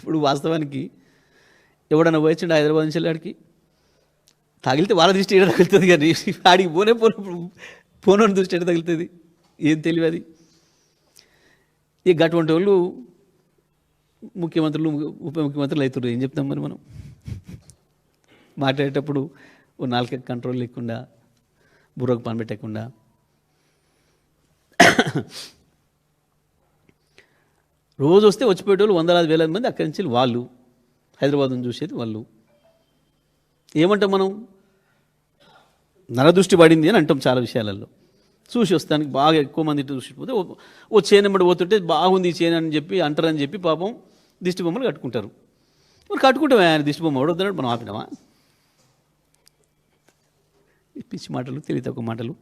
ఇప్పుడు వాస్తవానికి ఎవడన్నా పోయించండి హైదరాబాద్ నుంచి వెళ్ళాడికి తగిలితే వాళ్ళ దృష్టి ఏడ తగులుతుంది కానీ ఆడికి పోనోని దృష్టి ఏడ తగులుతుంది, ఏం తెలియదు అది. ఇక అటువంటి వాళ్ళు ముఖ్యమంత్రులు ఉప ముఖ్యమంత్రులు అవుతున్నారు. ఏం చెప్తాం మరి మనం? మాట్లాడేటప్పుడు ఓ నాలుక కంట్రోల్ లేకుండా, బుర్రకు పని పెట్టకుండా, రోజు వస్తే వచ్చిపోయేటోళ్ళు వందలాది వేల మంది అక్కడి నుంచి వాళ్ళు హైదరాబాద్ను చూసేది వాళ్ళు. ఏమంటాం మనం? నరదృష్టి పడింది అని అంటాం చాలా విషయాలలో. చూసి వస్తానికి బాగా ఎక్కువ మంది చూసిపోతే ఓ చేనెమ్మడి పోతుంటే బాగుంది ఈ చేను అని చెప్పి అంటారని చెప్పి పాపం దిష్టి బొమ్మలు కట్టుకుంటారు. మరి కట్టుకుంటామే ఆయన దిష్టి బొమ్మ ఎవడొద్దన్నాడు, మనం ఆపినామా? పిచ్చి మాటలు, తెలియదు ఒక మాటలు,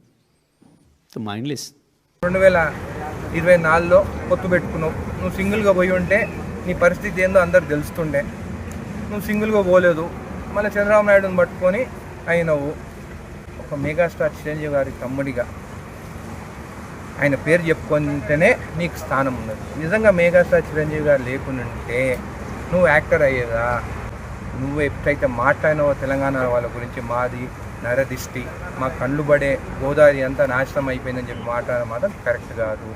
మైండ్లెస్. 2024లో పొత్తు పెట్టుకున్నావు. నువ్వు సింగిల్గా పోయి ఉంటే నీ పరిస్థితి ఏందో అందరికి తెలుస్తుండే. నువ్వు సింగిల్గా పోలేదు, మళ్ళీ చంద్రబాబు నాయుడుని పట్టుకొని అయినవు. ఒక మెగాస్టార్ చిరంజీవి గారి తమ్ముడిగా ఆయన పేరు చెప్పుకుంటేనే నీకు స్థానం ఉన్నది. నిజంగా మెగాస్టార్ చిరంజీవి గారు లేకుంటే నువ్వు యాక్టర్ అయ్యేదా? నువ్వు ఎప్పుడైతే మాట్లాడినావో తెలంగాణ వాళ్ళ గురించి, మాది నరదిష్టి, మా కళ్ళు పడే గోదావరి అంతా నాశనం అయిపోయిందని చెప్పి మాట్లాడడం మాత్రం కరెక్ట్ కాదు.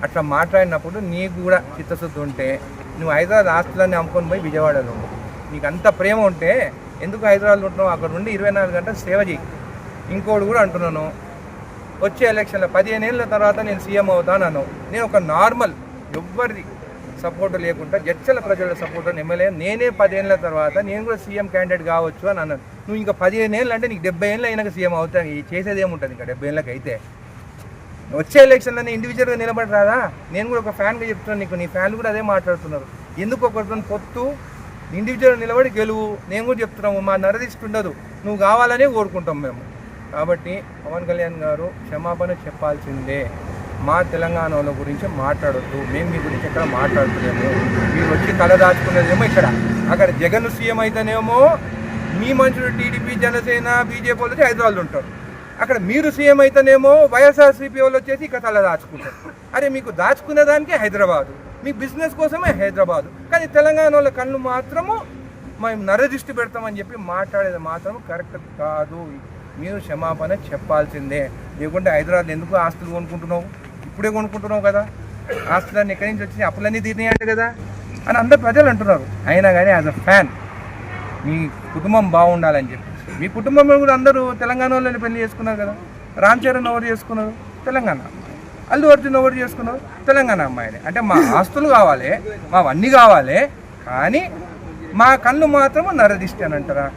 అట్లా మాట్లాడినప్పుడు నీకు కూడా చిత్తశుద్ధి ఉంటే నువ్వు హైదరాబాద్ ఆస్తులన్నీ అమ్ముకొని పోయి విజయవాడలో ఉండు. నీకు అంత ప్రేమ ఉంటే ఎందుకు హైదరాబాద్లో ఉంటున్నావు? అక్కడ నుండి 24 గంటలు సేవ చేయి. ఇంకోటి కూడా అంటున్నాను, వచ్చే ఎలక్షన్లో 15 ఏళ్ళ తర్వాత నేను సీఎం అవుతాను. నేను ఒక నార్మల్, ఎవ్వరిది సపోర్ట్ లేకుండా జడ్చల ప్రజల సపోర్ట్ ఎమ్మెల్యే, నేనే 10 ఏళ్ళ తర్వాత నేను కూడా సీఎం క్యాండిడేట్ కావచ్చు అని అన్నాను. నువ్వు ఇంకా 15 ఏళ్ళు అంటే నీకు 70 ఏళ్ళు అయినాక సీఎం అవుతాను. చేసేది ఏముంటుంది ఇంకా 70 ఏళ్ళకి అయితే? వచ్చే ఎలక్షన్లో నేను ఇండివిజువల్గా నిలబడి రాదా? నేను కూడా ఒక ఫ్యాన్గా చెప్తున్నాను నీకు, నీ ఫ్యాన్లు కూడా అదే మాట్లాడుతున్నారు. ఎందుకు ఒకరితో పొత్తు, ఇండివిజువల్ నిలబడి గెలువు. నేను కూడా చెప్తున్నాము, మా నరదిష్టి ఉండదు, నువ్వు కావాలనే కోరుకుంటాం మేము. కాబట్టి పవన్ కళ్యాణ్ గారు క్షమాపణ చెప్పాల్సిందే. మా తెలంగాణ వాళ్ళ గురించి మాట్లాడొద్దు, మేము మీ గురించి ఎక్కడ మాట్లాడుతున్నాము. మీరు వచ్చి తల దాచుకునేదేమో ఇక్కడ, అక్కడ జగన్ సీఎం అయితేనేమో మీ మనుషులు టీడీపీ, జనసేన, బీజేపీ వాళ్ళు వచ్చి హైదరాబాద్లో ఉంటారు. అక్కడ మీరు సీఎం అయితేనేమో వైఎస్ఆర్సీపీ వాళ్ళు వచ్చేసి ఇక్కడ తల దాచుకుంటారు. అరే మీకు దాచుకునే దానికే హైదరాబాదు, మీ బిజినెస్ కోసమే హైదరాబాదు. కానీ తెలంగాణ వాళ్ళ కళ్ళు మాత్రము మేము నరదృష్టి పెడతామని చెప్పి మాట్లాడేది మాత్రం కరెక్ట్ కాదు. మీరు క్షమాపణ చెప్పాల్సిందే. లేకుంటే హైదరాబాద్ ఎందుకు ఆస్తులు కొనుక్కుంటున్నావు? ఇప్పుడే కొనుక్కుంటున్నావు కదా, ఆస్తులన్నీ ఎక్కడి నుంచి వచ్చినాయి, అప్పులన్నీ తీరినాయంట కదా అని అందరు ప్రజలు అంటున్నారు. అయినా కానీ యాజ్ అ ఫ్యాన్ మీ కుటుంబం బాగుండాలని చెప్పి, మీ కుటుంబంలో కూడా అందరూ తెలంగాణ వాళ్ళని పెళ్లి చేసుకున్నారు కదా. రామ్ చరణ్ ఎవరు చేసుకున్నారు? తెలంగాణ అమ్మాయి. అల్లు అర్జున్ ఎవరు చేసుకున్నారు? తెలంగాణ అమ్మాయిని. అంటే మా ఆస్తులు కావాలి, మావన్నీ కావాలి, కానీ మా కళ్ళు మాత్రము నరదిష్టి అని అంటారా?